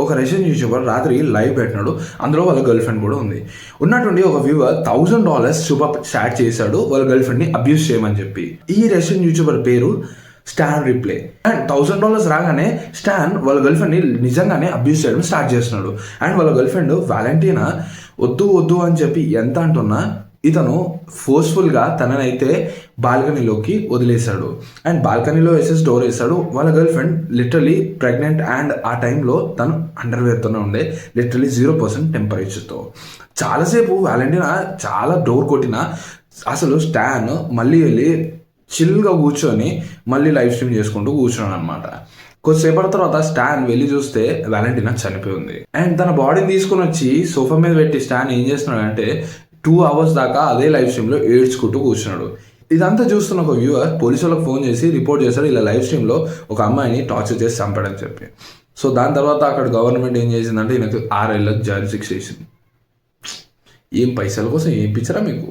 ఒక Russian YouTuber రాత్రి live పెట్టినాడు. అందులో వాళ్ళ గర్ల్ ఫ్రెండ్ కూడా ఉంది. ఉన్నటువంటి ఒక వ్యూవర్ $1000 సూపర్ చాట్ చేశాడు వాళ్ళ గర్ల్ ఫ్రెండ్ని అబ్యూస్ చేయమని చెప్పి. ఈ రష్యన్ యూట్యూబర్ పేరు స్టాన్ రిప్లే. అండ్ $1000 రాగానే స్టాన్ వాళ్ళ గర్ల్ ఫ్రెండ్ని నిజంగానే అబ్యూస్ చేయడం స్టార్ట్ చేస్తున్నాడు. అండ్ వాళ్ళ గర్ల్ ఫ్రెండ్ వాలంటీనా వద్దు అని చెప్పి ఎంత అంటున్నా ఇతను ఫోర్స్ఫుల్గా తననైతే బాల్కనీలోకి వదిలేశాడు. అండ్ బాల్కనీలో వేసేసి డోర్ వేసాడు. వాళ్ళ girl friend literally pregnant and ఆ టైంలో తను అండర్వేర్తోనే ఉండే, లిటరలీ 0% టెంపరేచర్తో. చాలాసేపు వాలంటీనా చాలా డోర్ కొట్టినా అసలు స్టాన్ మళ్ళీ వెళ్ళి చిల్గా కూర్చొని మళ్ళీ లైవ్ స్ట్రీమ్ చేసుకుంటూ కూర్చున్నాడు అనమాట. కొద్దిసేపటి తర్వాత స్టాన్ వెళ్ళి చూస్తే వాలంటీనా చనిపోయి ఉంది. అండ్ తన బాడీని తీసుకుని వచ్చి సోఫా మీద పెట్టి స్టాన్ ఏం చేస్తున్నాడంటే 2 hours దాకా అదే లైవ్ స్ట్రీమ్లో ఏడ్చుకుంటూ కూర్చున్నాడు. ఇదంతా చూస్తున్న ఒక వ్యూవర్ పోలీసు వాళ్ళకి ఫోన్ చేసి రిపోర్ట్ చేశాడు, ఇలా లైవ్ స్ట్రీమ్లో ఒక అమ్మాయిని టార్చర్ చేసి చంపాడని చెప్పి. సో దాని తర్వాత అక్కడ గవర్నమెంట్ ఏం చేసిందంటే ఈయనకు 6 ఏళ్ళకి జైలు శిక్ష చేసింది. ఏం పైసల కోసం ఏం పిచ్చరా మీకు?